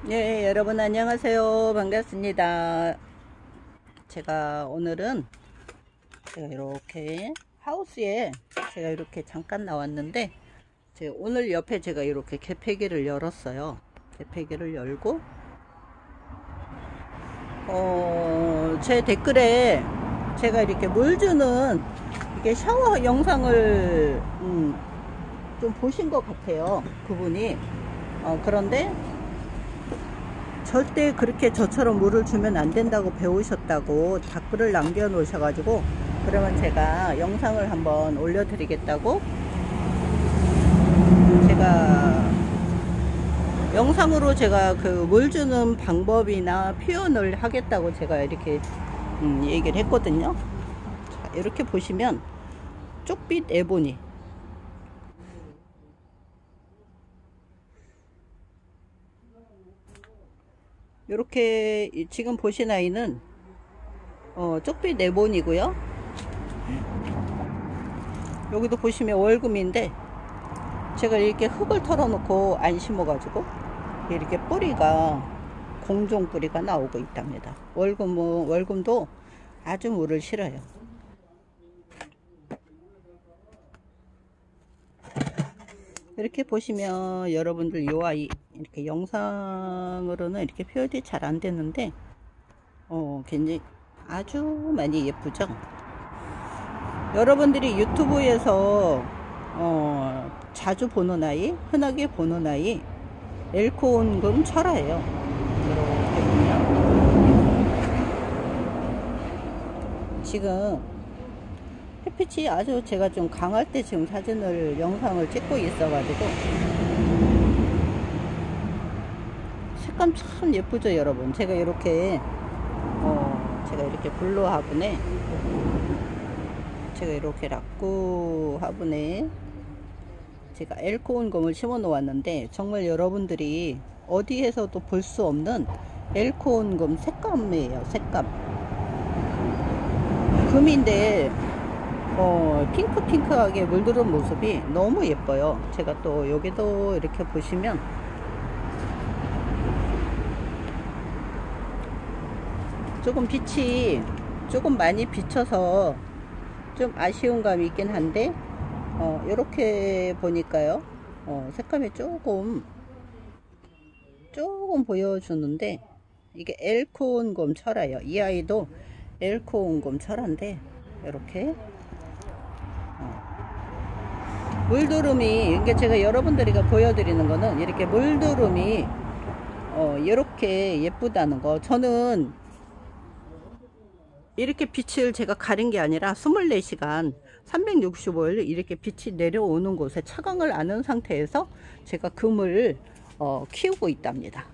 네, 여러분 안녕하세요. 반갑습니다. 제가 오늘은 제가 이렇게 하우스에 제가 이렇게 잠깐 나왔는데 제가 오늘 옆에 제가 이렇게 개폐기를 열었어요. 개폐기를 열고 제 댓글에 제가 이렇게 물 주는 이게 샤워 영상을 좀 보신 것 같아요. 그분이 그런데 절대 그렇게 저처럼 물을 주면 안 된다고 배우셨다고 댓글을 남겨 놓으셔가지고 그러면 제가 영상을 한번 올려드리겠다고 제가 영상으로 제가 그 물 주는 방법이나 표현을 하겠다고 제가 이렇게 얘기를 했거든요. 자, 이렇게 보시면 쪽빛 에보니 이렇게 지금 보신 아이는 쪽빛 에보니고요. 여기도 보시면 월금인데 제가 이렇게 흙을 털어놓고 안 심어가지고 이렇게 뿌리가 공종 뿌리가 나오고 있답니다. 월금도 아주 물을 싫어요. 이렇게 보시면 여러분들 요 아이 이렇게 영상으로는 이렇게 표현이 잘 안 되는데 굉장히 아주 많이 예쁘죠. 여러분들이 유튜브에서 자주 보는 아이, 흔하게 보는 아이 엘코온금 철화예요. 이렇게 보면 지금 햇빛이 아주 제가 좀 강할 때 지금 영상을 찍고 있어 가지고 색감 참 예쁘죠 여러분. 제가 이렇게 블루 화분에 제가 이렇게 락구 화분에 제가 엘코온금을 심어 놓았는데 정말 여러분들이 어디에서도 볼 수 없는 엘코온금 색감이에요. 색감 금인데 핑크핑크하게 물들은 모습이 너무 예뻐요. 제가 또 여기도 이렇게 보시면 조금 빛이 조금 많이 비쳐서 좀 아쉬운 감이 있긴 한데 이렇게 보니까요 색감이 조금 보여주는데 이게 엘코온금 철화예요. 이 아이도 엘코온금 철화인데 이렇게 물두름이 이게 제가 여러분들이 보여드리는 거는 이렇게 물두름이 이렇게 예쁘다는 거. 저는 이렇게 빛을 제가 가린 게 아니라 24시간 365일 이렇게 빛이 내려오는 곳에 차광을 아는 상태에서 제가 금을 키우고 있답니다.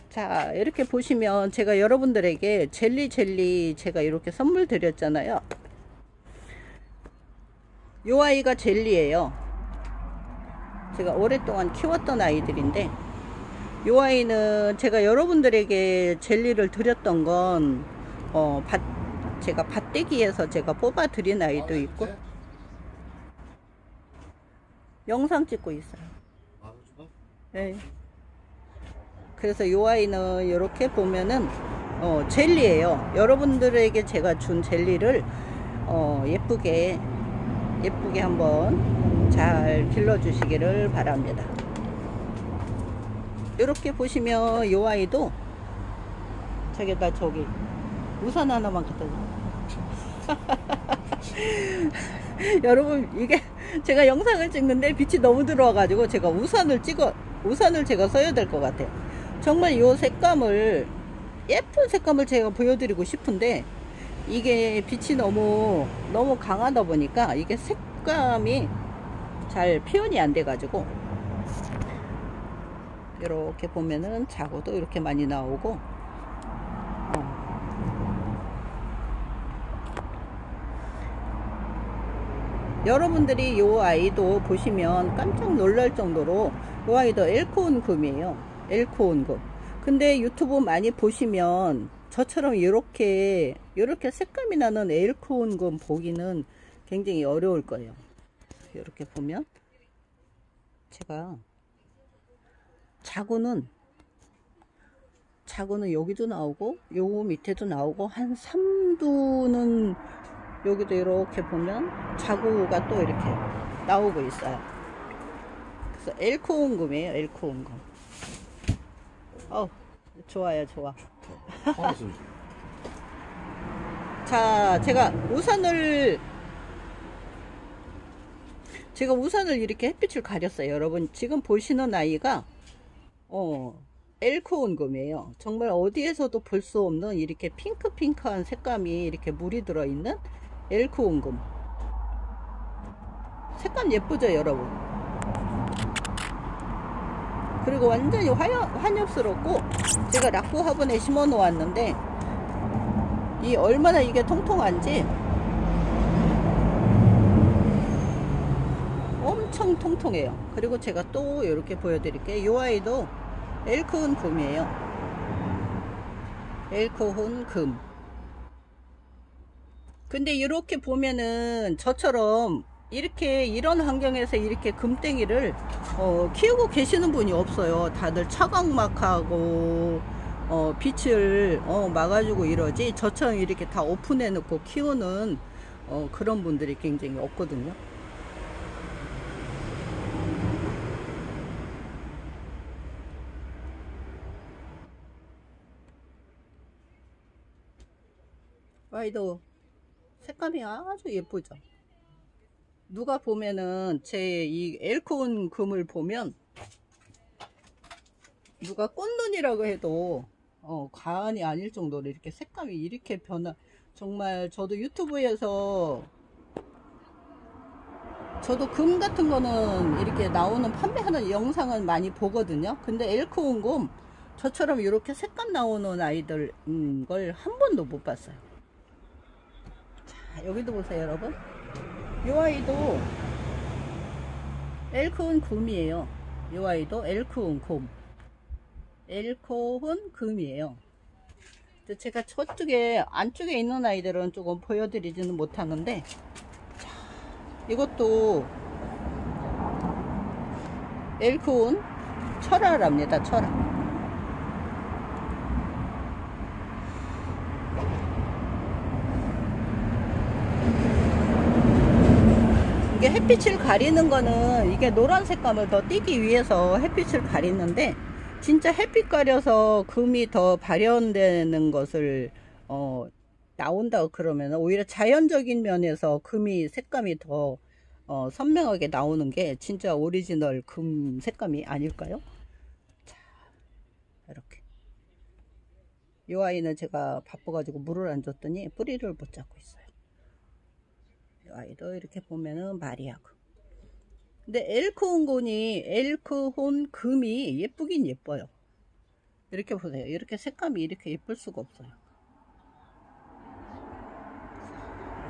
자, 이렇게 보시면 제가 여러분들에게 젤리 제가 이렇게 선물 드렸잖아요. 요 아이가 젤리예요. 제가 오랫동안 키웠던 아이들인데 요 아이는 제가 여러분들에게 젤리를 드렸던 건 제가 밭대기에서 제가 뽑아 드린 아이도 있고 영상 찍고 있어요. 네. 그래서 요 아이는 이렇게 보면은 젤리예요. 여러분들에게 제가 준 젤리를 예쁘게 한번 잘 길러 주시기를 바랍니다. 이렇게 보시면 요 아이도 저기다 우산 하나만 갖다 줘. 여러분 이게 제가 영상을 찍는데 빛이 너무 들어와 가지고 제가 우산을 제가 써야 될 것 같아요. 정말 요 색감을 예쁜 색감을 제가 보여드리고 싶은데 이게 빛이 너무 강하다 보니까 이게 색감이 잘 표현이 안 돼 가지고 이렇게 보면은 자고도 이렇게 많이 나오고 여러분들이 요 아이도 보시면 깜짝 놀랄 정도로 요 아이도 엘코온금이에요. 엘코온금. 근데 유튜브 많이 보시면 저처럼 이렇게 색감이 나는 엘코온금 보기는 굉장히 어려울 거예요. 이렇게 보면 제가 자구는 자구는 여기도 나오고 요 밑에도 나오고 한 3두는 여기도 이렇게 보면 자구가 또 이렇게 나오고 있어요. 그래서 엘코온금이에요. 엘코온금. 좋아요. 좋아. 자, 제가 우산을 이렇게 햇빛을 가렸어요. 여러분 지금 보시는 아이가 엘코온금이에요. 정말 어디에서도 볼 수 없는 이렇게 핑크핑크한 색감이 이렇게 물이 들어있는 엘코온금. 색감 예쁘죠 여러분? 그리고 완전히 환엽스럽고, 제가 락구 화분에 심어 놓았는데 이 얼마나 이게 통통한지 엄청 통통해요. 그리고 제가 또 이렇게 보여드릴게요. 이 아이도 엘코온금이에요. 엘코온금. 근데 이렇게 보면은 저처럼 이렇게 이런 환경에서 이렇게 금땡이를 키우고 계시는 분이 없어요. 다들 차광막하고 빛을 막아주고 이러지, 저처럼 이렇게 다 오픈해 놓고 키우는 그런 분들이 굉장히 없거든요. 아이도 색감이 아주 예쁘죠. 누가 보면은 제 이 엘코온금을 보면 누가 꽃눈이라고 해도 과언이 아닐 정도로 이렇게 색감이 이렇게 정말 저도 유튜브에서 저도 금 같은 거는 이렇게 나오는 판매하는 영상은 많이 보거든요. 근데 엘코온금 저처럼 이렇게 색감 나오는 아이들 걸 한 번도 못 봤어요. 자, 여기도 보세요 여러분. 이 아이도 엘코온금이에요. 이 아이도 엘코온금이에요. 제가 저쪽에 안쪽에 있는 아이들은 조금 보여드리지는 못하는데, 자, 이것도 엘코온 철화랍니다. 철화. 이게 햇빛을 가리는 거는 이게 노란 색감을 더 띄기 위해서 햇빛을 가리는데, 진짜 햇빛 가려서 금이 더 발현되는 것을 나온다고 그러면 오히려 자연적인 면에서 금이 색감이 더 선명하게 나오는 게 진짜 오리지널 금 색감이 아닐까요? 자, 이렇게 이 아이는 제가 바빠가지고 물을 안 줬더니 뿌리를 못 잡고 있어요. 이 아이도 이렇게 보면은 마리아금. 근데 엘코온금이 예쁘긴 예뻐요. 이렇게 보세요. 이렇게 색감이 이렇게 예쁠 수가 없어요.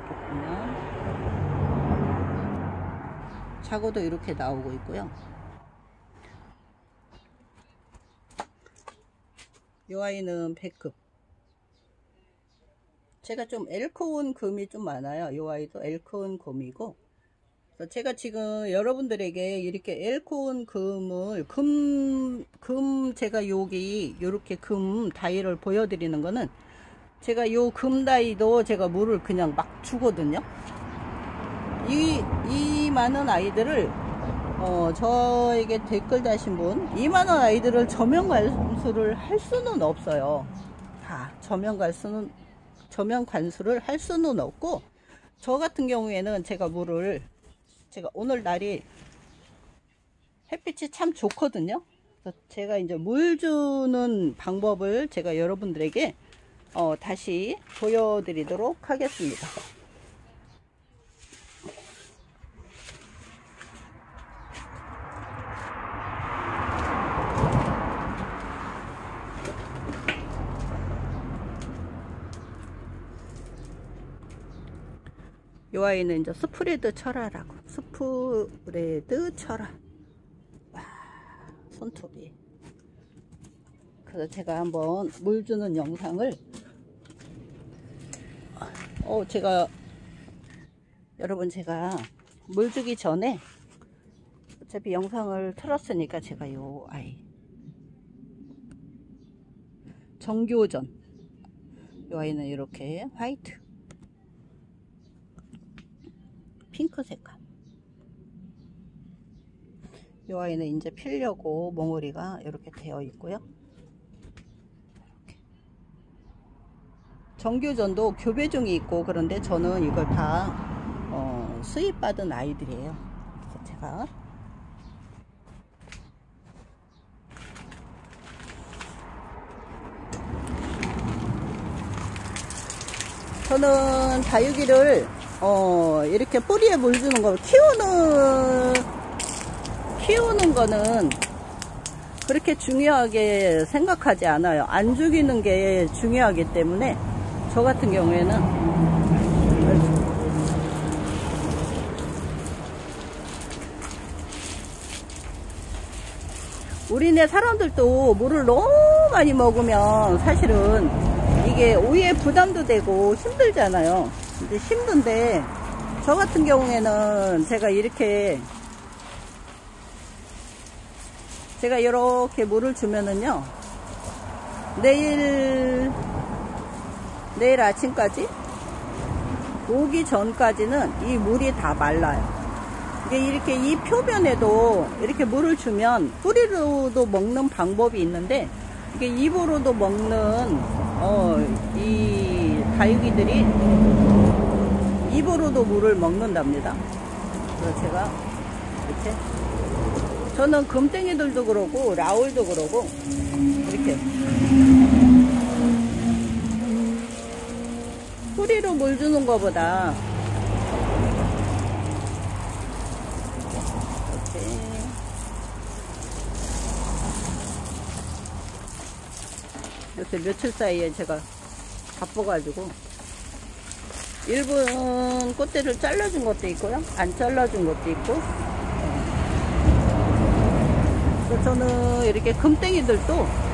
이렇게 보면 자고도 이렇게 나오고 있고요. 이 아이는 백금. 제가 좀 엘코온금이 좀 많아요. 이 아이도 엘코온금이고, 제가 지금 여러분들에게 이렇게 엘코온금을 제가 여기 이렇게 금 다이를 보여드리는 거는, 제가 요 금 다이도 제가 물을 그냥 막 주거든요. 이 많은 아이들을 저에게 댓글 다신 분, 이 많은 아이들을 저면 관수를 할 수는 없어요. 다 저면 관수를 할 수는 없고, 저 같은 경우에는 제가 오늘 날이 햇빛이 참 좋거든요. 그래서 제가 이제 물 주는 방법을 제가 여러분들에게 다시 보여드리도록 하겠습니다. 이 아이는 이제 스프레드 철화라고. 스프레드 철화. 와, 손톱이. 그래서 제가 한번 물 주는 영상을 여러분 제가 물 주기 전에 어차피 영상을 틀었으니까 제가 요 아이 정교전. 이 아이는 이렇게 화이트, 핑크 색깔. 이 아이는 이제 피려고 몽우리가 이렇게 되어 있고요. 이렇게. 정교전도 교배종이 있고 그런데 저는 이걸 다 수입받은 아이들이에요. 그래서 제가 다육이를 이렇게 뿌리에 물 주는 거 키우는 거는 그렇게 중요하게 생각하지 않아요. 안 죽이는 게 중요하기 때문에 저 같은 경우에는 우리네 사람들도 물을 너무 많이 먹으면 사실은 이게 오이에 부담도 되고 힘들잖아요. 근데 힘든데 저 같은 경우에는 제가 이렇게 물을 주면은요, 내일 아침까지 오기 전까지는 이 물이 다 말라요. 이게 이렇게 이 표면에도 이렇게 물을 주면 뿌리로도 먹는 방법이 있는데, 이게 입으로도 먹는 이 다육이들이 입으로도 물을 먹는답니다. 그래서 제가 이렇게, 저는 금땡이들도 그러고 라울도 그러고 이렇게 뿌리로 물 주는 것보다 이렇게 며칠 사이에 제가 바빠가지고 일본 꽃대를 잘라준 것도 있고요, 안 잘라준 것도 있고. 그래서 저는 이렇게 금땡이들도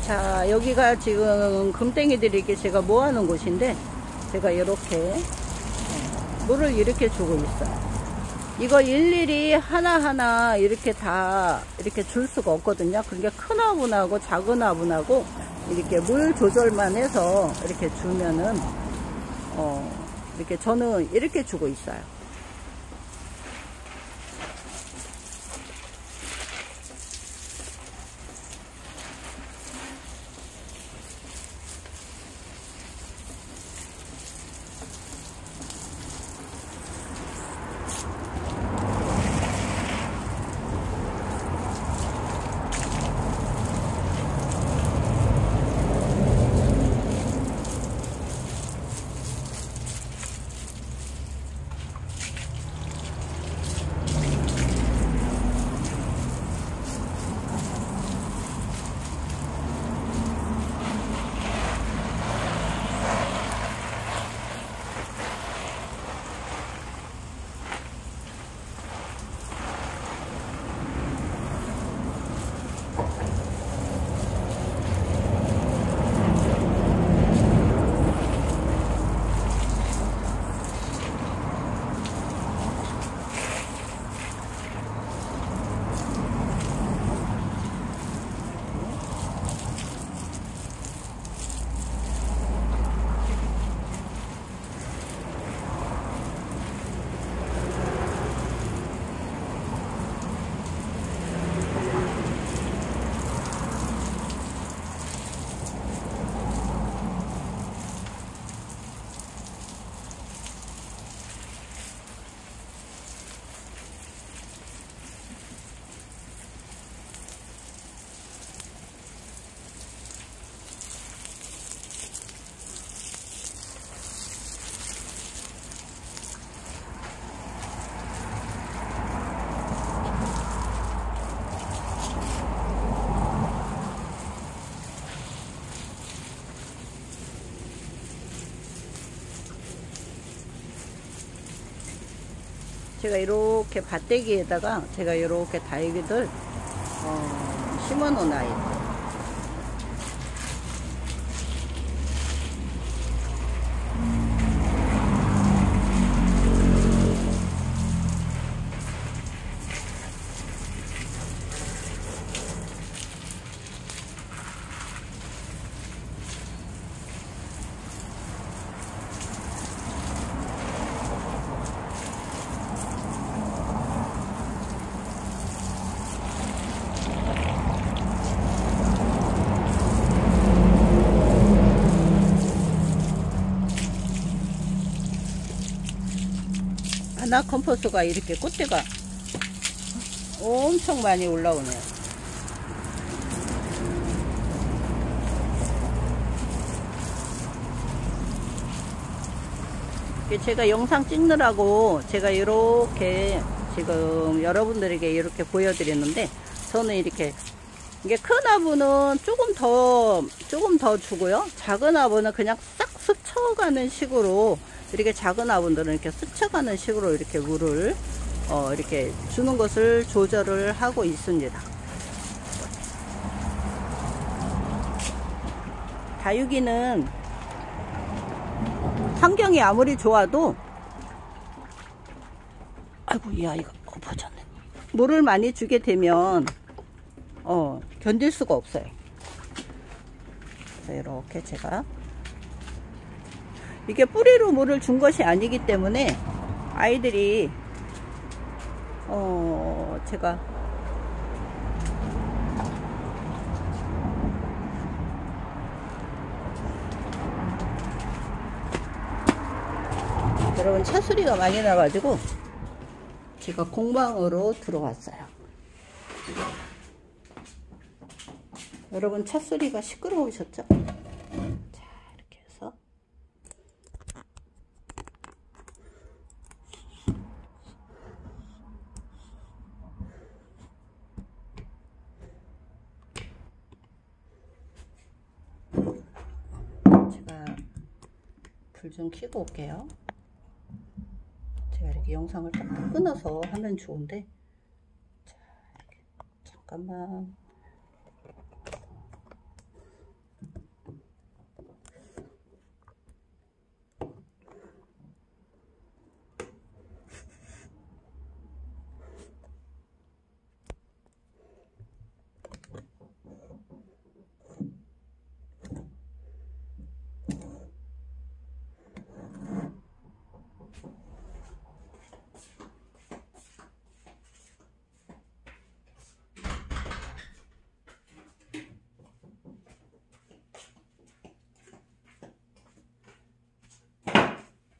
자, 여기가 지금 금땡이들이 이렇게 제가 모아놓은 곳인데, 제가 이렇게 물을 이렇게 주고 있어요. 이거 일일이 하나하나 이렇게 다 이렇게 줄 수가 없거든요. 그러니까 큰 화분하고 작은 화분하고 이렇게 물 조절만 해서 이렇게 주면은 이렇게 저는 이렇게 주고 있어요. 제가 이렇게 밭대기에다가 제가 이렇게 다육이들 심어 놓은 아이. 하나 컴포스가 이렇게 꽃대가 엄청 많이 올라오네요. 제가 영상 찍느라고 제가 이렇게 지금 여러분들에게 이렇게 보여드리는데, 저는 이렇게 이게 큰 화분은 조금 더 주고요, 작은 화분은 그냥 싹 스쳐가는 식으로, 이렇게 작은 화분들은 이렇게 스쳐가는 식으로 이렇게 물을 이렇게 주는 것을 조절을 하고 있습니다. 다육이는 환경이 아무리 좋아도, 아이고 이 아이가 엎어졌네. 물을 많이 주게 되면 견딜 수가 없어요. 그래서 이렇게 제가 이게 뿌리로 물을 준 것이 아니기 때문에 아이들이 제가 여러분 차 소리가 많이 나가지고 제가 공방으로 들어왔어요. 여러분 차 소리가 시끄러우셨죠? 자, 이렇게 해서 제가 불 좀 켜고 올게요. 제가 이렇게 영상을 딱 끊어서 하면 좋은데, 자, 이렇게 잠깐만.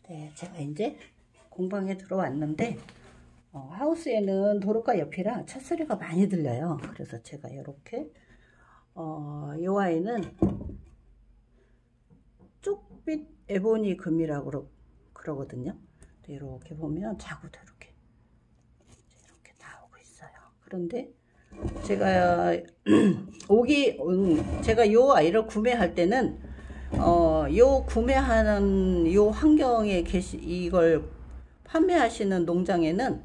네, 제가 이제 공방에 들어왔는데, 하우스에는 도로가 옆이라 차 소리가 많이 들려요. 그래서 제가 이렇게 이 아이는 쪽빛 에보니 금이라고 그러거든요. 이렇게 보면 자구도 이렇게 나오고 있어요. 그런데 제가 제가 이 아이를 구매할 때는 요 구매하는 요 환경에 이걸 판매하시는 농장에는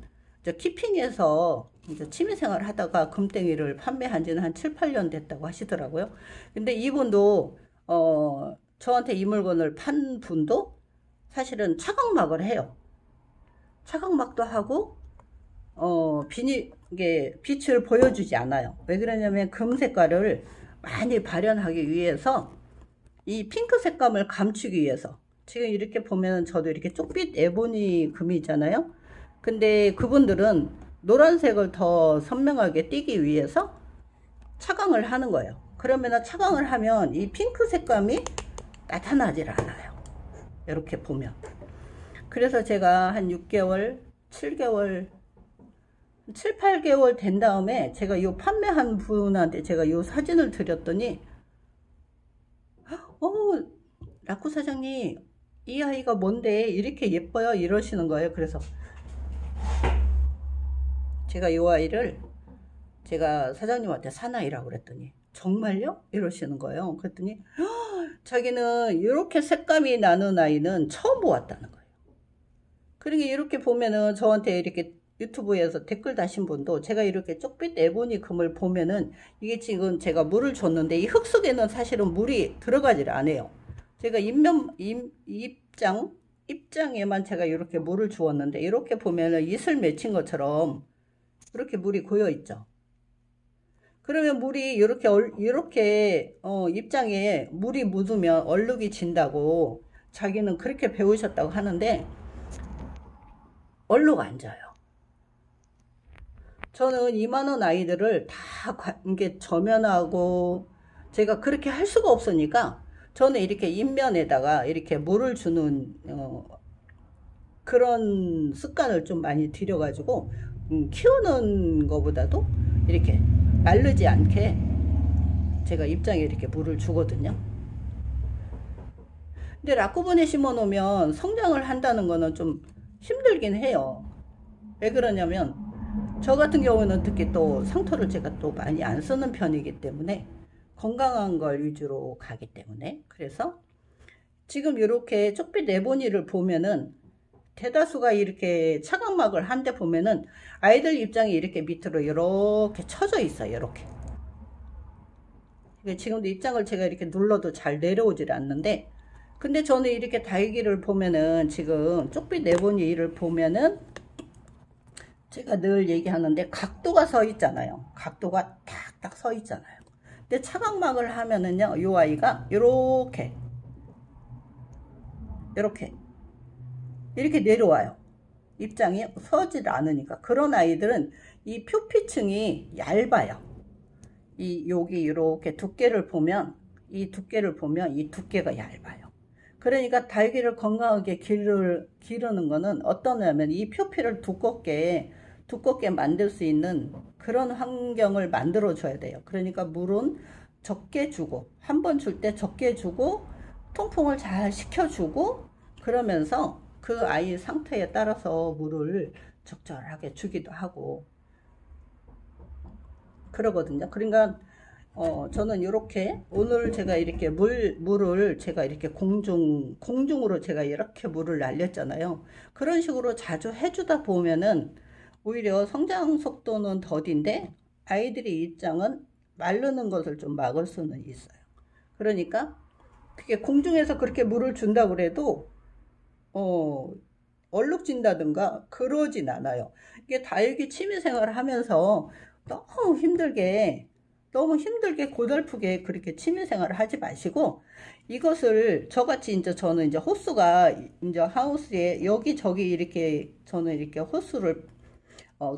키핑에서 취미생활 하다가 금땡이를 판매한 지는 한 7, 8년 됐다고 하시더라고요. 근데 이분도 저한테 이 물건을 판 분도 사실은 차광막을 해요. 차광막도 하고 이게 빛을 보여주지 않아요. 왜 그러냐면 금 색깔을 많이 발현하기 위해서, 이 핑크 색감을 감추기 위해서. 지금 이렇게 보면 저도 이렇게 쪽빛 에보니 금이 있잖아요. 근데 그분들은 노란색을 더 선명하게 띄기 위해서 차광을 하는 거예요. 그러면 차광을 하면 이 핑크 색감이 나타나질 않아요. 이렇게 보면. 그래서 제가 한 6개월, 7개월, 7, 8개월 된 다음에 제가 이 판매한 분한테 제가 이 사진을 드렸더니, 라쿠 사장님, 이 아이가 뭔데 이렇게 예뻐요? 이러시는 거예요. 그래서 제가 이 아이를 제가 사장님한테 사나이라고 그랬더니, 정말요? 이러시는 거예요. 그랬더니 자기는 이렇게 색감이 나는 아이는 처음 보았다는 거예요. 그러니까 이렇게 보면은 저한테 이렇게 유튜브에서 댓글 다신 분도, 제가 이렇게 쪽빛 에보니 금을 보면은, 이게 지금 제가 물을 줬는데 이 흙 속에는 사실은 물이 들어가지를 않아요. 제가 입장에만 제가 이렇게 물을 주었는데, 이렇게 보면은 이슬 맺힌 것처럼 이렇게 물이 고여 있죠. 그러면 물이 이렇게 입장에 물이 묻으면 얼룩이 진다고 자기는 그렇게 배우셨다고 하는데, 얼룩 안 져요. 저는 2만원 아이들을 다 이게 저면하고 제가 그렇게 할 수가 없으니까, 저는 이렇게 인면에다가 이렇게 물을 주는 그런 습관을 좀 많이 들여가지고 키우는 것보다도 이렇게 마르지 않게 제가 입장에 이렇게 물을 주거든요. 근데 라쿠본에 심어 놓으면 성장을 한다는 거는 좀 힘들긴 해요. 왜 그러냐면 저 같은 경우는 특히 또 상토를 제가 또 많이 안 쓰는 편이기 때문에 건강한 걸 위주로 가기 때문에, 그래서 지금 이렇게 쪽빛 네모니를 보면은 대다수가 이렇게 차각막을 한 데 보면은 아이들 입장이 이렇게 밑으로 이렇게 쳐져 있어요. 이렇게. 지금도 입장을 제가 이렇게 눌러도 잘 내려오질 않는데, 근데 저는 이렇게 다육이를 보면은 지금 쪽빛 네모니를 보면은 제가 늘 얘기하는데 각도가 서 있잖아요. 각도가 탁탁 서 있잖아요. 근데 차각막을 하면은요, 이 아이가 이렇게 내려와요. 입장이 서질 않으니까. 그런 아이들은 이 표피층이 얇아요. 여기 이렇게 두께를 보면 이 두께가 얇아요. 그러니까 다육이를 건강하게 기르는 거는 어떠냐면 이 표피를 두껍게 만들 수 있는 그런 환경을 만들어 줘야 돼요. 그러니까 물은 적게 주고, 한 번 줄 때 적게 주고, 통풍을 잘 시켜주고, 그러면서 그 아이 상태에 따라서 물을 적절하게 주기도 하고 그러거든요. 그러니까 저는 이렇게 오늘 제가 이렇게 물을 제가 이렇게 공중으로 제가 이렇게 물을 날렸잖아요. 그런 식으로 자주 해주다 보면은 오히려 성장 속도는 더딘데 아이들의 입장은 마르는 것을 좀 막을 수는 있어요. 그러니까 그게 공중에서 그렇게 물을 준다 그래도 얼룩진다든가 그러진 않아요. 이게 다육이 취미생활을 하면서 너무 힘들게 고달프게 그렇게 취미생활을 하지 마시고, 이것을 저같이 이제 저는 이제 호수가 이제 하우스에 여기저기 이렇게 저는 이렇게 호수를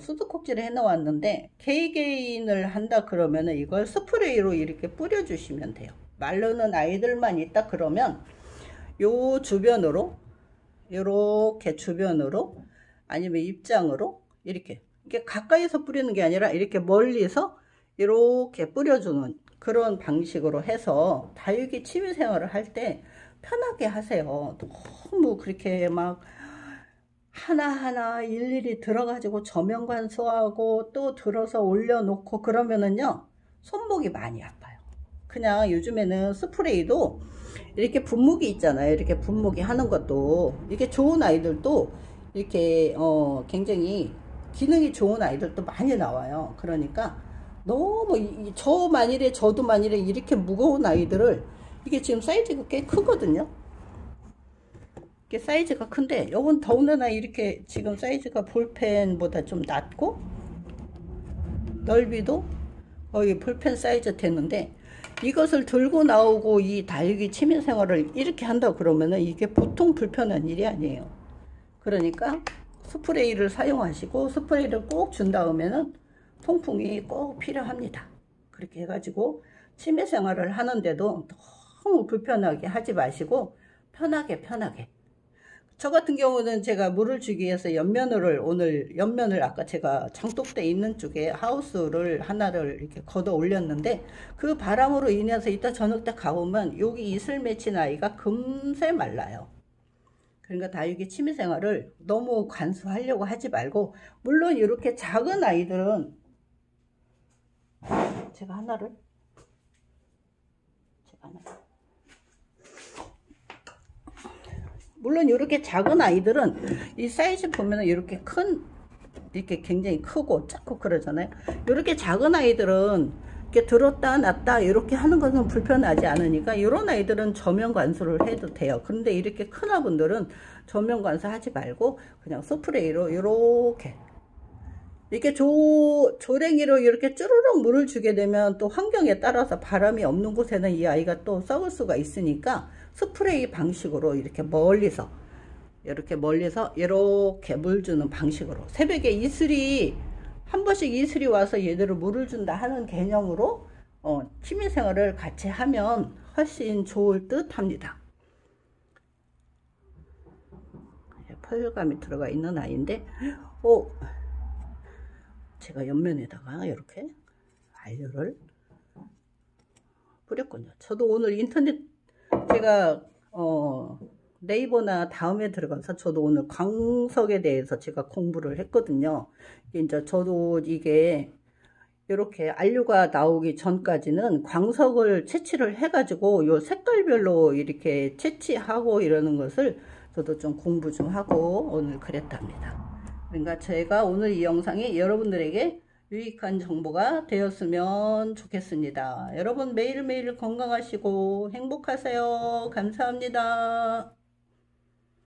수도꼭지를 해 놓았는데, 개개인을 한다 그러면은 이걸 스프레이로 이렇게 뿌려 주시면 돼요. 마르는 아이들만 있다 그러면 요 주변으로 이렇게 주변으로 아니면 입장으로 이렇게 가까이서 뿌리는 게 아니라 이렇게 멀리서 이렇게 뿌려주는 그런 방식으로 해서 다육이 취미생활을 할 때 편하게 하세요. 너무 그렇게 막 하나하나 일일이 들어가지고 저면관수하고 또 들어서 올려놓고 그러면은요 손목이 많이 아파요. 그냥 요즘에는 스프레이도 이렇게 분무기 있잖아요. 이렇게 분무기 하는 것도 이게 좋은 아이들도 이렇게 굉장히 기능이 좋은 아이들도 많이 나와요. 그러니까 너무 저도 만일에 이렇게 무거운 아이들을, 이게 지금 사이즈가 꽤 크거든요. 이게 사이즈가 큰데 요건 더군다나 이렇게 지금 사이즈가 볼펜보다 좀 낮고 넓이도 거의 볼펜 사이즈 되는데, 이것을 들고 나오고 이 다육이 취미생활을 이렇게 한다 그러면은 이게 보통 불편한 일이 아니에요. 그러니까 스프레이를 사용하시고 스프레이를 꼭 준 다음에는 통풍이 꼭 필요합니다. 그렇게 해가지고 취미생활을 하는데도 너무 불편하게 하지 마시고 편하게 저 같은 경우는 제가 물을 주기 위해서 오늘 옆면을 아까 제가 장독대 있는 쪽에 하우스를 하나를 이렇게 걷어 올렸는데, 그 바람으로 인해서 이따 저녁 때 가보면 여기 이슬 맺힌 아이가 금세 말라요. 그러니까 다육이 취미생활을 너무 간수하려고 하지 말고, 물론 이렇게 작은 아이들은 제가 하나를 물론 이렇게 작은 아이들은 이 사이즈 보면은 이렇게 굉장히 크고 작고 그러잖아요. 이렇게 작은 아이들은 이렇게 들었다 놨다 이렇게 하는 것은 불편하지 않으니까 이런 아이들은 저면 관수를 해도 돼요. 그런데 이렇게 큰 아분들은 저면 관수 하지 말고 그냥 스프레이로 이렇게 조랭이로 이렇게 쭈르륵 물을 주게 되면 또 환경에 따라서 바람이 없는 곳에는 이 아이가 또 썩을 수가 있으니까 스프레이 방식으로 이렇게 멀리서 이렇게 물 주는 방식으로, 새벽에 한 번씩 이슬이 와서 얘들을 물을 준다 하는 개념으로 취미생활을 같이 하면 훨씬 좋을 듯 합니다. 펄감이 들어가 있는 아이인데, 제가 옆면에다가 이렇게 알료를 뿌렸군요. 저도 오늘 인터넷 제가 네이버나 다음에 들어가서 저도 오늘 광석에 대해서 제가 공부를 했거든요. 이제 저도 이게 이렇게 알료가 나오기 전까지는 광석을 채취를 해가지고 요 색깔별로 이렇게 채취하고 이러는 것을 저도 좀 공부 좀 하고 오늘 그랬답니다. 그러니까 제가 오늘 이 영상이 여러분들에게 유익한 정보가 되었으면 좋겠습니다. 여러분 매일매일 건강하시고 행복하세요. 감사합니다.